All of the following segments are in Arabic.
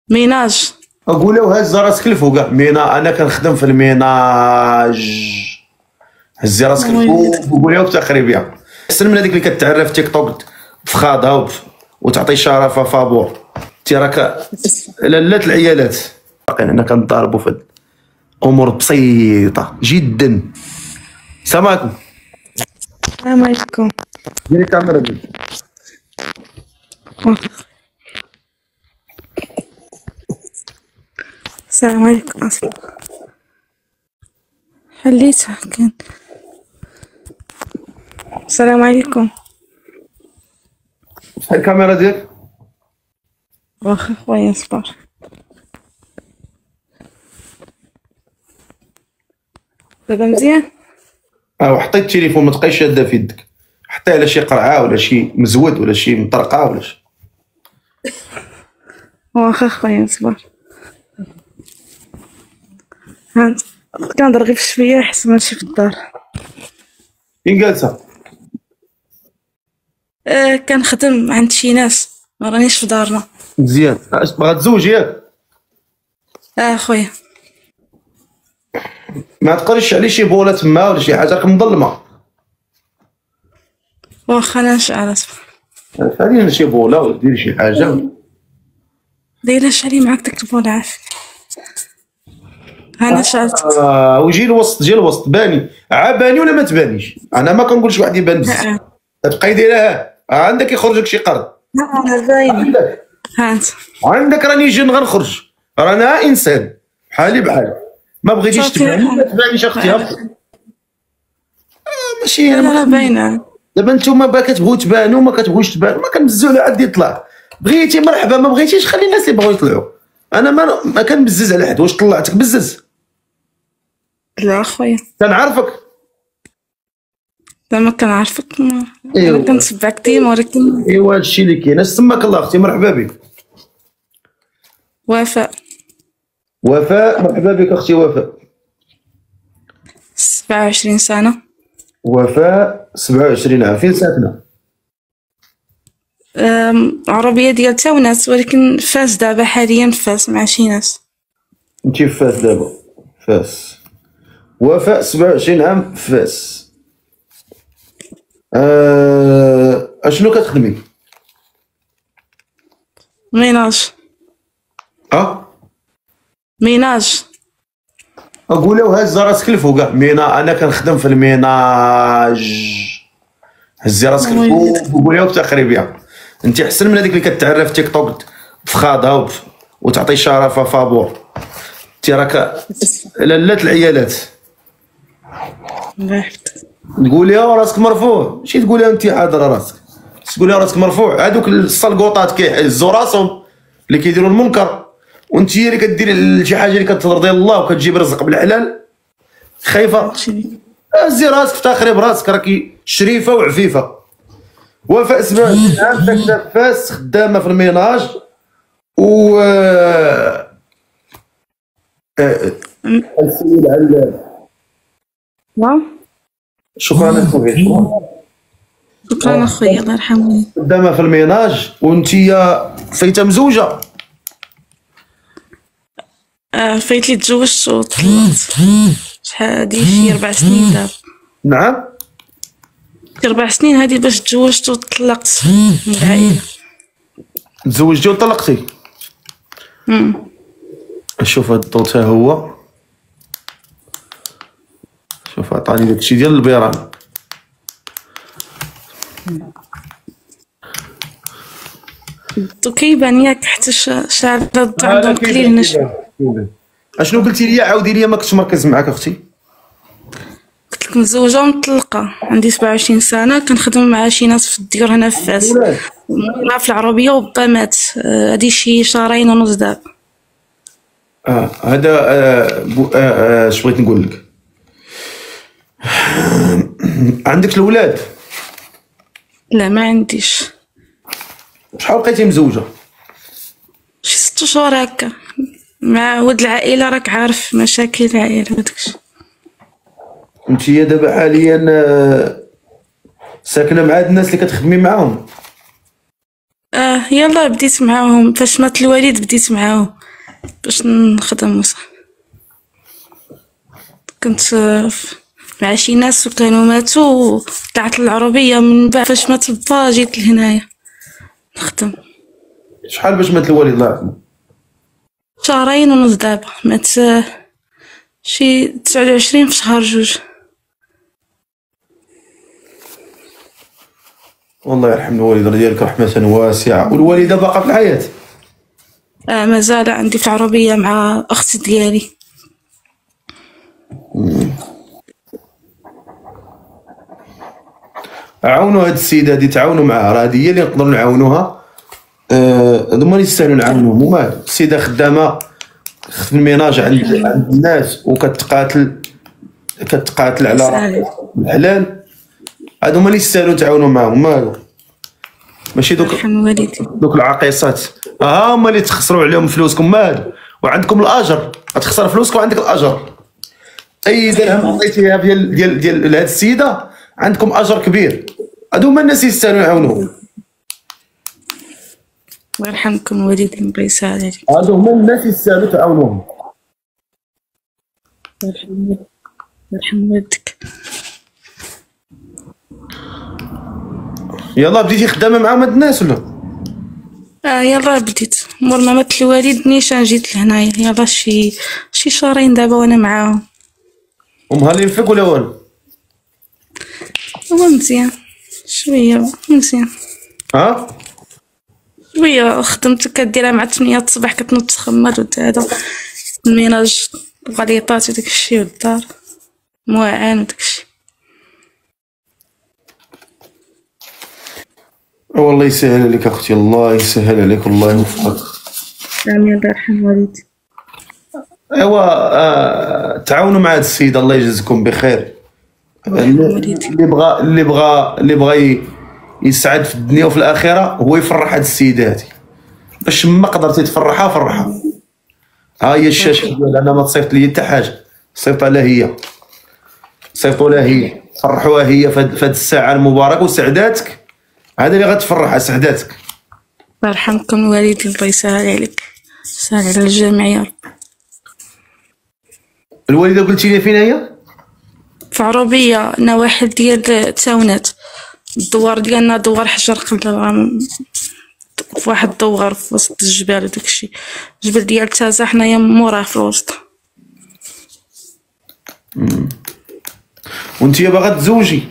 ميناج. اقول له هز راسك الفوق. مينا انا كنخدم في الميناج. هزي راسك الفوق وقوليها بتقريبيه احسن من هذيك اللي كتعرف تيك توك تفخاضها وتعطي شرفه فابور. انت راك لالات العيالات باقيين حنا كنضاربوا في امور بسيطه جدا. السلام عليكم. السلام عليكم. ديري الكاميرا ديالك. السلام عليكم. اصلا حليتها كان. السلام عليكم. شحال الكاميرا ديالك؟ واخا خويا صبر. دابا مزيان. وحطي التليفون ما تبقايش شاده في يدك. حطيه على شي قرعه ولا شي مزود ولا شي مطرقه ولا شي. واخا خويا صبر. هانت كنهضر غير في الشويه حيت ماشي في الدار. فين جالسه؟ كنخدم عند شي ناس، ما رانيش في دارنا. مزيان. باغا تزوج ياك؟ خويا. ما تقريش عليه شي بوله تما ولا شي حاجه راك مظلمه. واخا انا نشعل اصبر. خلينا شي بوله ولا ديري شي حاجه. دايره شعلي معاك داك البول عافية. انا شعلت. وجي الوسط جي الوسط باني عباني ولا ما تبانيش. انا ما كنقولش واحد يبان بزاف. تبقاي دايرها عندك يخرج لك شي قرض. انا باينه. هانت عندك راني جن غنخرج. رانا انسان بحالي بحالك. ما بغيتيش تباني ما تبانيش اختي. ماشي انا باينه. دابا نتوما كتبغيو تبانوا ما كتبغيوش تبانوا ما كنبزوا على حد يطلع. بغيتي مرحبا ما بغيتيش خلي الناس اللي بغاو يطلعوا. انا ما كنبزز على حد. واش طلعتك بزز؟ لا خويا كنعرفك. لا ما كنعرفك. ايوا انا كنتبعك ديما ولكن ايوا هادشي اللي كاين. اش سماك الله اختي؟ مرحبا بك. وفاء. وفاء مرحبا بك اختي وفاء. 27 سنه. وفاء 27 عام. فين ساكنه؟ عربيه ديال تاونات ولكن فاس دابا حاليا فاس مع شي ناس. انت في فاس دابا؟ فاس. وفاء 27 عام فاس. اشنو كتخدمي؟ ميناج. ميناج. اقول له هز راسك الفوق. مينا انا كنخدم في الميناج. هزي راسك الفوق وقوليها بتقريبيه. انت احسن من هذيك اللي كتعرف تيك توك تفخاضها وتعطي شرفه فابور. انت راك لالات العيالات. تقوليها راسك مرفوع. ماشي تقوليها انت حاضره راسك. تقوليها راسك مرفوع. هذوك السلقوطات كيهزوا راسهم اللي كيديروا المنكر وانت هي اللي كديري شي حاجه اللي كترضي الله وكتجيب رزق بالحلال. خايفه. هزي راسك افتخري براسك راكي شريفه وعفيفه. وفاء 27 عام ساكنه في فاس خدامه في الميناج و السيد علام. نعم. شكرا اخويا. شكرا اخويا الله يرحمه. خدامه في الميناج وانت فايته مزوجه. فايت لي تزوجت وطلقت. شحال هادي شي 4 سنين دابا. نعم. 4 سنين هادي باش تزوجت وطلقت من العائله. تزوجتي وطلقتي. شوف هاد الضو تا هو. شوف عطاني داكشي ديال البيران. كيبان ياك حتى شعر عندهم قليل نشف. اشنو قلتي لي؟ عاودي لي ما كنتش مركز معاك اختي. قلت لك متزوجه ومطلقه عندي 27 سنه كنخدم مع شي ناس في الديور هنا في فاس. مولى في العربيه وبا مات. هادي شي شهرين ونص دابا. هذا اش بغيت نقول لك. عندك الاولاد؟ لا ما عنديش. شحال بقيتي مزوجه؟ شي 6 شهور هكا مع ولد العائله. راك عارف مشاكل العائله وداكشي. انت دابا حاليا ساكنه مع هاد الناس اللي كتخدمي معاهم؟ يلا بديت معاهم فاش مات الوالد بديت معاهم. باش نخدم وصح. كنت مع شي ناس وكانوا ماتوا، طلعت العربية من بعد فاش مات با جيت لهنايا نخدم. شحال باش مات الوالد الله يرحمه؟ 2 شهرين ونص دابا، مات شي 29 في شهر 2. والله يرحم الوالد ديالك رحمة واسعة. والوالدة باقا في الحياة؟ مازال عندي في العربية مع أختي ديالي. عاونوا هاد السيدة هادي، تعاونوا معها، راه هادي هي اللي نقدروا نعاونوها. هادو هما اللي يستاهلوا نعاونوهم. ومال السيدة خدامة في الميناج عند الناس وكتقاتل على الحلال، هادو هما اللي يستاهلوا تعاونوا معاهم. مالو ماشي دوك العقيصات هما اللي تخسروا عليهم فلوسكم. مالو وعندكم الاجر، غتخسر فلوسك وعندك الاجر. اي درهم عطيتيها ديال هاد السيده عندكم اجر كبير. هادو هما الناس يستاهلوا يعاونوهم. الله يرحمكم والديكم، الله يسهل عليك. هادو هما الناس يستاهلوا تعاونوهم. الله يرحم والدك. يلا بديتي خدامه مع هاد الناس ولا؟ يلا بديت مور ما مات الوالد نيشان جيت لهنايا. يلا شي شهرين دابا وانا معاهم. ومهالين فيك ولا والو؟ هو مزيان شويه، مزيان شويه. خدمتك كديرها مع 8 الصباح، كتنوض تخمر هذا الميناج، الغليطات وداك الشيء، والدار موعان وداك الشيء. والله يسهل عليك اختي، الله يسهل عليك والله يوفقك. امين. الله يرحم والدي. ايوا تعاونوا مع هاد السيد، الله يجزيكم بخير. اللي بغى يسعد في الدنيا وفي الاخره هو يفرح هاد السيده هادي. باش ما قدرتي تفرحها فرحها. ها هي الشاشه ديالها، انا ما تصيفط لي حتى حاجه، صيفطها لها هي، صيفطوا لها هي، فرحوها هي في هاد الساعه المباركه وسعداتك. هذا اللي غتفرحها، سعداتك. الله يرحمكم الوالدين، الله يسهل عليك، يسهل على الجميع يا رب. الوالده قلتي لي فين هي؟ في عربيه، نواحي ديال تاونات. الدوار ديالنا دوار حجر قلب، في واحد الدوار في وسط الجبال وداك الشيء. الجبل ديال تازا حنايا موراه في الوسط. وانتي باغا تزوجي؟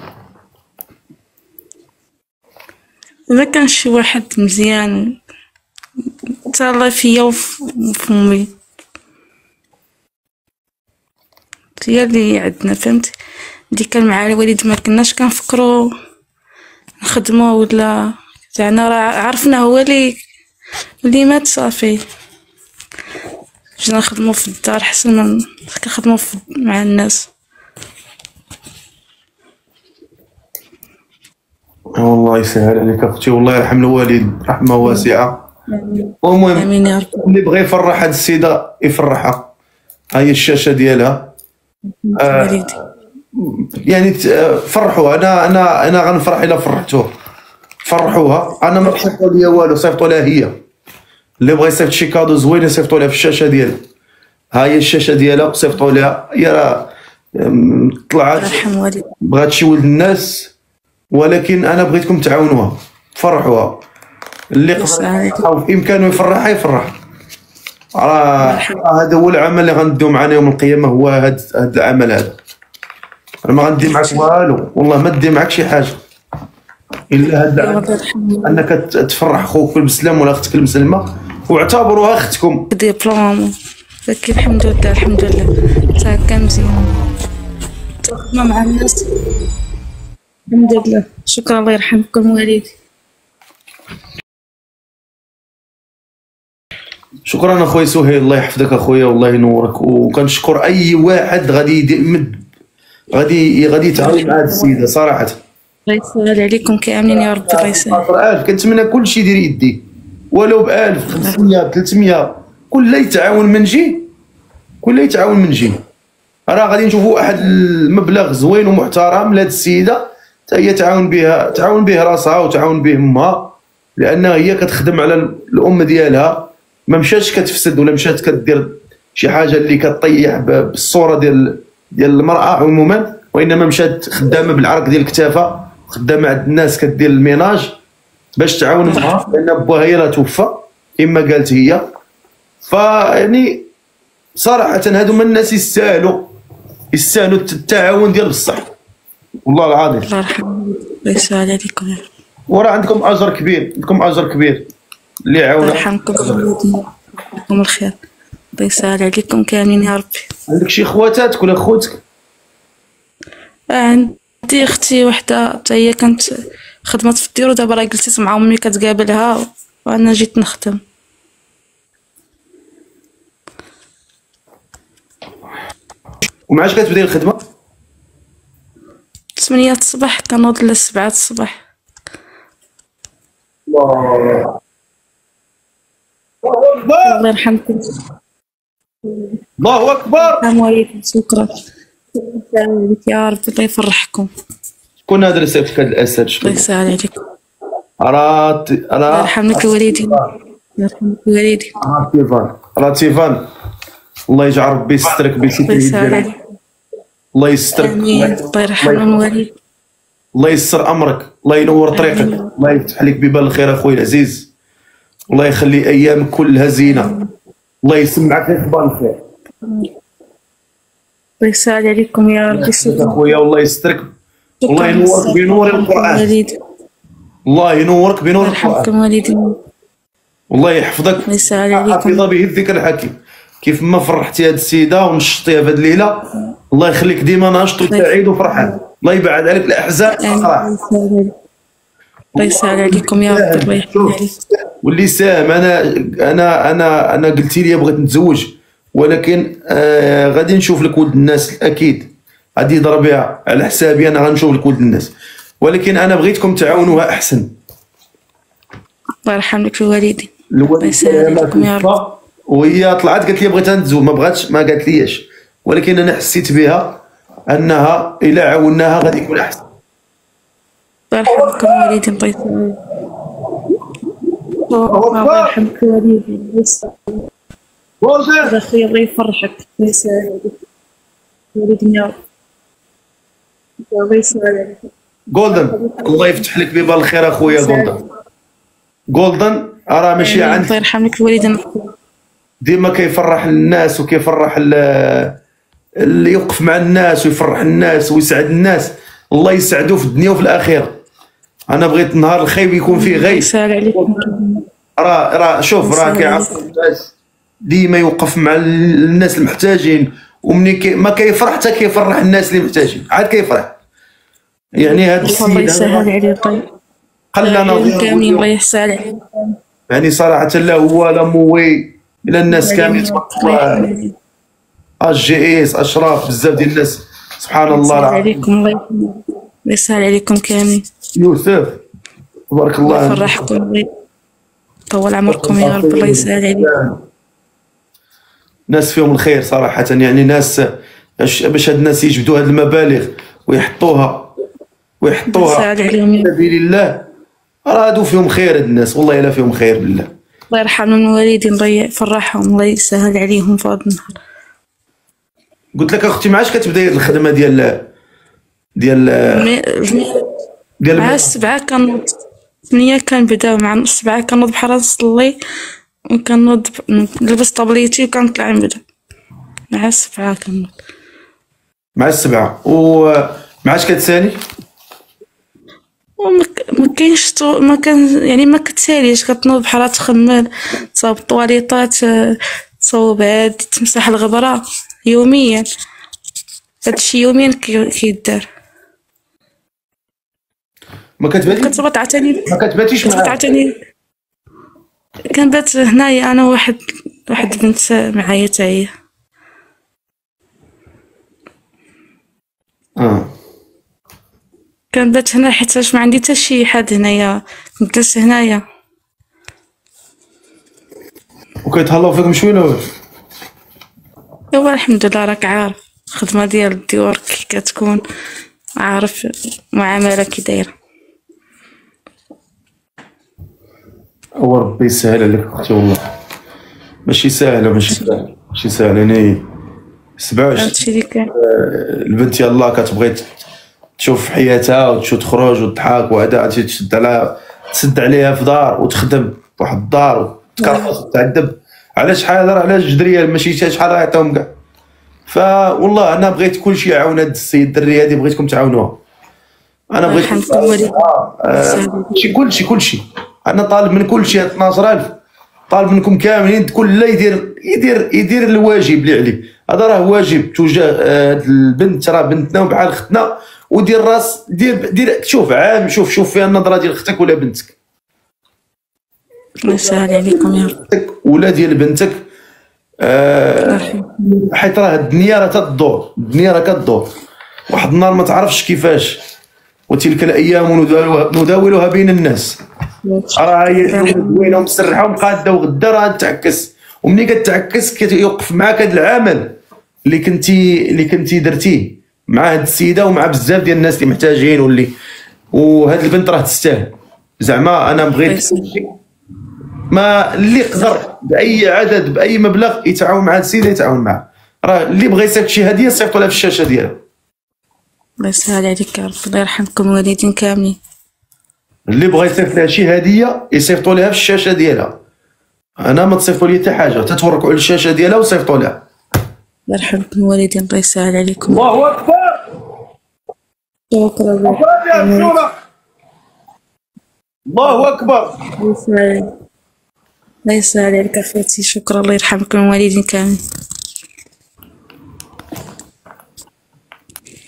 إذا كان شي واحد مزيان تهلا فيا وفي أمي، هي اللي عندنا، فهمتي. اللي كان مع الوالد ما كناش كنفكروا نخدمو ولا زعما، راه عرفنا هو اللي مات صافي. جينا نخدمو في الدار حسن من كنخدمو مع الناس. والله يسهل عليك اختي، والله يرحم الوالد رحمه واسعه. المهم امين يا رب. اللي بغى يفرح هاد السيده يفرحها. ها هي الشاشه ديالها. يعني فرحوها. انا غنفرح الا فرحتوه. فرحوها. انا ما صيفطوا ليا والو، صيفطوا لها هي. اللي بغى يصيفط شي كادو زوين يصيفطوا لها في الشاشه ديالها. ها هي الشاشه ديالها، صيفطوا لها هي. راه طلعت بغات شي ولد الناس، ولكن انا بغيتكم تعاونوها، فرحوها. اللي قدر في امكانه يفرحها يفرح. راه هذا هو العمل اللي غنديو معنا يوم القيامه، هو هذا العمل هذا. انا ما غندي معك والو، والله ما ندي معك شي حاجه الا هذا انك تفرح خوك المسلم ولا اختك المسلمه، واعتبروها اختكم. ديبلوم فكي. الحمد لله الحمد لله، تاكا مزيان، تخدم مع الناس الحمد لله. شكرا، الله يرحمكم والدي. شكرا اخويا سهيل، الله يحفظك اخويا والله ينورك. وكنشكر اي واحد غادي يتعاون مع هذه السيده صراحه. الله يسهل عليكم كاملين يا رب. الله يسهل. كنتمنى كل شيء يدير يدي، ولو ب 1000 500 300، كل يتعاون من جي. راه غادي نشوفوا واحد المبلغ زوين ومحترم لهاد السيده، حتى هي تعاون به راسها وتعاون به امها، لان هي كتخدم على الام ديالها ما مشاتش كتفسد ولا مشات كدير شي حاجه اللي كطيح بالصوره ديال المراه عموما، وانما مشات خدامه بالعرق ديال كتافها، خدامه عند الناس كدير الميناج باش تعاون معها، لان باها هي راه توفى اما قالت هي. فيعني صراحه هادو من الناس يستاهلوا التعاون ديال بصح، والله العظيم. الله يرحمه الله يسهل عليكم يا رب. وراه عندكم اجر كبير، عندكم اجر كبير اللي الله عاونا. يرحمكم لكم الخير، الله يسهل عليكم كاملين يا ربي. عندك شي خواتاتك ولا خوتك؟ عندي اختي وحده حتى هي كانت خدمت في الدير، ودابا راه جلست مع امي كتقابلها وانا جيت نخدم. ومعاش كتبداي الخدمه؟ 8 الصباح كنوض ل 7 الصباح. الله يرحمكم. الله اكبر. السلام عليكم. شكرا يا رب، الله يفرحكم. شكون هذا اللي صيفط هذا الاسد؟ الله شكون؟ يسهل عليكم. راه الله يرحم لك الوالدين. الله يرحم لك الوالدين. تيفان، راه تيفان. الله يجعل ربي يسترك الله بسيتي يسهل ديالك. عليك. الله يسترك. امين. الله يرحم الوالدين. الله يسر امرك، الله ينور طريقك، الله يفتح لك بيبان الخير اخويا العزيز، الله يخلي ايامك كلها زينه، الله يسمعك اخبار الخير. الله يسهل عليكم يا ربي. اخويا والله يسترك، الله ينورك بنور القران، الله ينورك بنور الله يرحمكم القران، والدين. والله يحفظك. الله يسهل عليكم. حفظ به الذكر الحكيم. كيف ما فرحتي هاد السيده ونشطيها في هاد الليله، الله يخليك ديما ناشط وسعيد وفرحان، الله يبعد عليك الاحزان والافراح. الله يسهل عليكم يا رب. الله يحفظ عليك. واللي ساهم، انا قلتي لي بغيت نتزوج، ولكن غادي نشوف لك ولد الناس، اكيد غادي ضربيها على حسابي، انا غنشوف لك ولد الناس، ولكن انا بغيتكم تعاونوها احسن. الله يرحم لك الوالدين. الله يسهل عليكم يا رب. وهي طلعت قالت لي بغيت نتزوج، ما بغاتش، ما قالت ليش، ولكن انا حسيت بها انها الى عاوناها غادي يكون احسن. الله يرحمكم الوالدين. الله يسهل. الله يرحمك الوالدين. اخي الله يفرحك. الله يسهل عليك الوالدين يا رب. الله يسهل عليك. جولدن، الله يفتح لك بيبان الخير اخويا جولدن. جولدن راه ماشي عندك، الله يرحم لك الوالدين. ديما كيفرح الناس وكيفرح اللي يوقف مع الناس ويفرح الناس ويسعد الناس، الله يسعدو في الدنيا وفي الاخره. انا بغيت النهار الخايب يكون فيه غيب. يسهل عليكم. راه شوف، راه كيعرف الناس، ديما يوقف مع الناس المحتاجين، ومني ما كيفرح حتى كيفرح الناس اللي محتاجين، عاد كيفرح. يعني هذا السيد الله يسهل عليه. طيب خلانا كاملين. الله يسهل عليه. يعني صراحه لا هو لا موي، الى الناس كاملين تبارك الله، جي اس اشراف، بزاف ديال الناس سبحان الله. الله عليكم. الله يسهل عليكم كاملين. يوسف تبارك الله، الله يفرحكم. الله يطول عمركم يا رب. الله يسهل عليكم. ناس فيهم الخير صراحه، يعني ناس باش هاد الناس يجبدوا هاد المبالغ ويحطوها يسهل عليهم في سبيل الله، راه هادو فيهم خير هاد الناس، والله الا فيهم خير بالله. الله يرحم الوالدين. الله يفرحهم. الله يسهل عليهم في هذا النهار. قلت لك اختي ما عادش كتبداي الخدمه ديال مع 7 كنوض، 8 كنبداو، مع نص 7 كنوض بحال نصلي وكنوض نلبس طابليتي وكنطلع نبدا. مع 7 كنوض. مع 7 وما عادش كتسالي. ما كاينش ما كان يعني ما كتساليش، كتنوض بحال تخمل، تصاوب الطواليطات، تصوب هادي، تمسح الغبره يوميا. هادشي يوميا كيدار. ما كتبات عتاني، ما كتباتيش كتبات عتاني. كنبات هنايا انا واحد بنت معايا حتى هي. كنبات هنا حيتاش ما عندي حتى شي حد هنايا، نجلس هنايا. وكيتهلاو فيكم شويه ولا واش؟ ايوا الحمد لله، راك عارف الخدمه ديال الديور كي كتكون، عارف معامله كي دايره. هو ربي يسهل عليك اختي والله. ماشي ساهله ماشي ساهله يعني 27 هادشي اللي كان. البنت يلاه كتبغي تشوف حياتها وتشوف تخرج وتضحك وهذا تسد عليها في دار وتخدم واحد الدار وتكرفص وتعذب على شحال راه على جوج دريال ماشي شحال راه يعطيهم كاع. فوالله انا بغيت كلشي يعاون هاد السيد الدريه هادي بغيتكم تعاونوها. انا بغيت كلشي انا طالب من كلشي 12000 طالب منكم كاملين كل لا يدير الواجب اللي عليه. هذا راه واجب تجاه هاد البنت راه بنتنا وبحال اختنا ودير راس دير شوف عام شوف فيها النظره ديال اختك ولا بنتك. الله يسهل عليكم يا رب. ولا ديال بنتك حيت راه الدنيا راه تدور الدنيا راه كدور واحد النهار ما تعرفش كيفاش وتلك الايام نداولها بين الناس. راه هي زوينه ومسرحه ومقاده وغدا راه تعكس وملي كتعكس كيوقف معاك هذا العمل اللي كنتي درتيه مع هاد السيده ومع بزاف ديال الناس اللي محتاجين وهاد البنت راه تستاهل. زعما انا بغيت ما اللي يقدر باي عدد باي مبلغ يتعاون مع هاد السيده يتعاون معها. راه اللي بغى يصيفط شي هديه صيفطوا لها في الشاشه ديالها. الله يسهل عليك يا رب. الله يرحمكم الوالدين كاملين. اللي بغى يصيفط لها شي هديه يصيفطوا لها في الشاشه ديالها. انا ما تصيفطوا لي حتى حاجه تتوركوا على الشاشه ديالها وصيفطوا لها. الله يرحمكم الوالدين. الله يسهل عليكم. الله اكبر. شكرا لك. الله اكبر. الله يسهل عليك اخوتي. شكرا. الله يرحمكم الوالدين كاملين.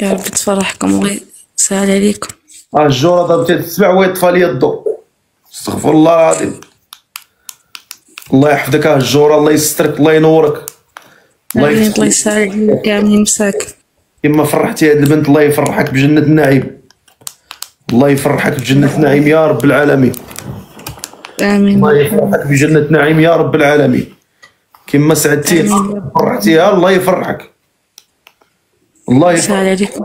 يا رب تفرحكم. الله يسهل عليكم. الجوره ضربتي تسمع ويطفى لي الضوء. استغفر الله العظيم. الله يحفظك الجوره. الله يسترك. الله ينورك. الله يسهل عليك كاملين مساكن. كما فرحتي هاد البنت الله يفرحك بجنة النعيم. الله يفرحك بجنة النعيم يا رب العالمين. امين. الله يفرحك بجنة النعيم يا رب العالمين. كما سعدتي فرحتيها الله يفرحك. الله يسهل عليكم.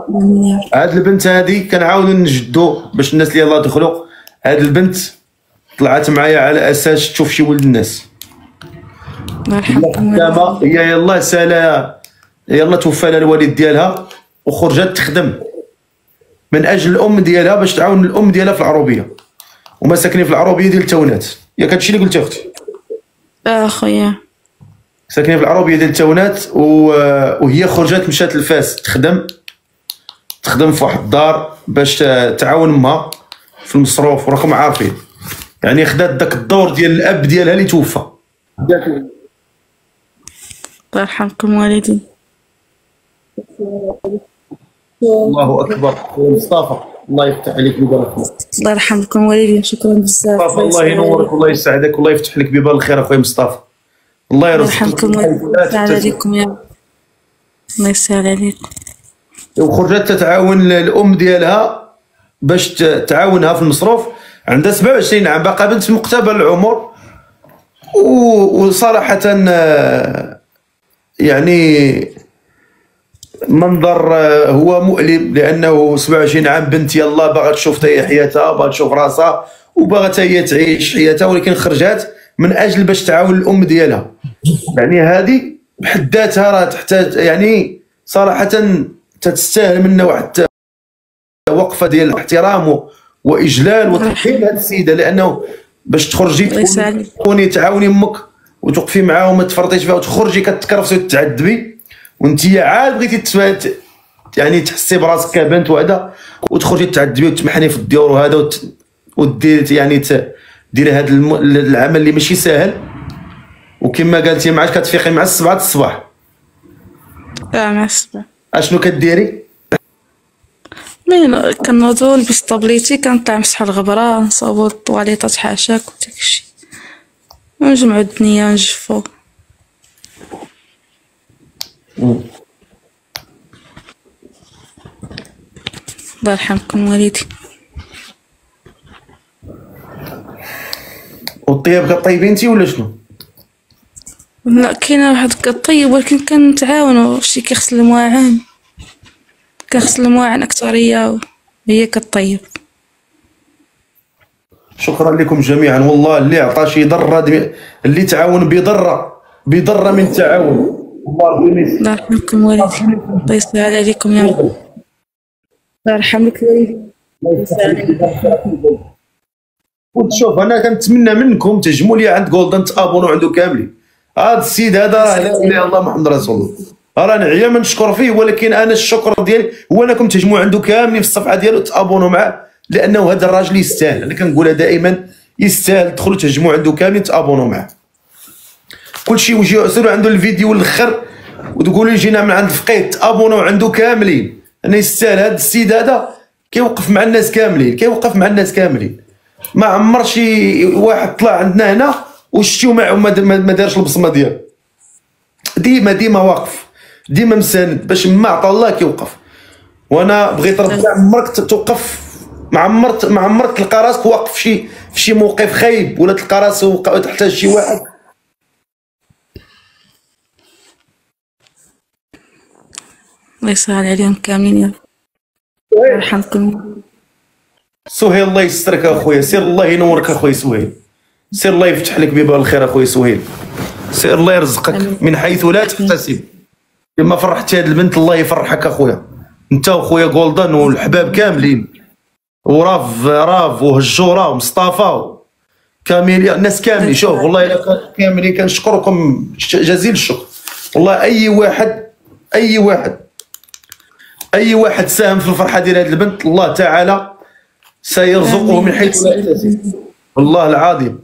هاد البنت هادي كنعاودو نجدو باش الناس اللي يلاه دخلوا. هاد البنت طلعت معايا على اساس تشوف شي ولد الناس. الله يرحمكم. هي يلاه سالا يلا توفى لها الوالد ديالها وخرجت تخدم من اجل الام ديالها باش تعاون الام ديالها في العروبيه وما ساكنين في العروبيه ديال التونات. ياك هادشي اللي قلتي اختي؟ اخويا ساكنين في العروبيه ديال التونات وهي خرجت مشات لفاس تخدم في واحد الدار باش تعاون امها في المصروف وراكم عارفين يعني خدات داك الدور ديال الاب ديالها اللي توفى. الله يرحمكم والدين. الله اكبر. مصطفى الله يفتح عليك ويبارك فيك. الله يرحمكم والدين. شكرا بزاف. الله ينورك والله يسعدك والله يفتح لك بيبان الخير اخويا مصطفى. الله يرزقك. الله يسهل عليكم يا رب. الله يسهل عليكم. وخرجت تتعاون الام ديالها باش تعاونها في المصروف. عندها 27 عام باقا بنت مقتبل العمر وصراحه يعني منظر هو مؤلم لانه 27 عام بنت يلا باغا تشوف هي حياتها باغا تشوف راسها وباغا هي تعيش حياتها ولكن خرجات من اجل باش تعاون الام ديالها. يعني هذه بحد ذاتها راه تحتاج يعني صراحه تستاهل منا واحد وقفه ديال احترام واجلال وتقدير هذه السيده لانه باش تخرجي تكوني تعاوني امك وتوقفي معاها وما تفرطيش فيها وتخرجي كتكرفسي وتعذبي وانت عاد بغيتي يعني تحسي براسك كبنت وهذا وتخرجي تعذبي وتمحني في الديور وهذا ودير يعني ديري هذا العمل اللي ماشي ساهل. وكما قالتي ما عادش كتفيقي مع 7 الصباح. مع 7 اشنو كديري؟ مين كنوضو نلبس طابليتي كنطلع نمسح الغبره نصاوبو الطواليطات حاشاك وداكشي ونجمعو الدنيا ونجفو. الله يرحمكم والدي. والطياب كطيبين انتي ولا شنو؟ لا كاينه واحد كطيب ولكن كنتعاونو شي كيغسل المواعن كنغسل المواعن اكثريه وهي كطيب. شكرا لكم جميعا والله اللي عطى شي ضره اللي تعاون بضره بذره من التعاون. الله يرحمكم والدي، الله يسهل عليكم يا رب. الله يرحم لك والدي، الله يسهل عليكم. وتشوف انا كنتمنى منكم تهجموا لي عند جولدن تابونو عنده كاملين. هذا السيد هذا راه لا اله الا الله محمد رسول الله، راه نعيا ما نشكر فيه، ولكن انا الشكر ديالي هو انكم تهجموا عنده كاملين في الصفحه ديالو تابونوا معاه، لانه هذا الراجل يستاهل. انا كنقولها دائما يستاهل، تدخلوا تهجموا عنده كاملين تابونوا معاه. كلشي وجيو سيروا عنده الفيديو الاخر وتقولوا لي جينا من عند الفقيه تابونوا عنده كاملين. انا يستاهل هذا السيد هذا، كيوقف مع الناس كاملين، كيوقف مع الناس كاملين. ما عمر شي واحد طلع عندنا هنا وشتيو ما دارش البصمه ديالو. ديما واقف، ديما مساند، باش ما عطى الله كيوقف. وانا بغيت ربي عمرك توقف، ما عمرك تلقى راسك واقف في شي موقف خايب، ولا تلقى راسك تحتاج شي واحد. الله يسهل عليهم كاملين يا رب، الله يرحمكم. سهيل الله يسترك اخويا، سير الله ينورك اخويا سهيل، سير الله يفتح لك باب الخير اخويا سهيل، سير الله يرزقك من حيث لا تحتسب. كما فرحتي هذه البنت الله يفرحك اخويا، انت واخويا جولدن والحباب كاملين، وراف وهجوره ومصطفى كاملين، الناس كاملين. شوف والله الا كاملين كنشكركم جزيل الشكر والله. اي واحد ساهم في الفرحه ديال هذه البنت الله تعالى سيرزقه من حيث لا يحتسب، والله العظيم.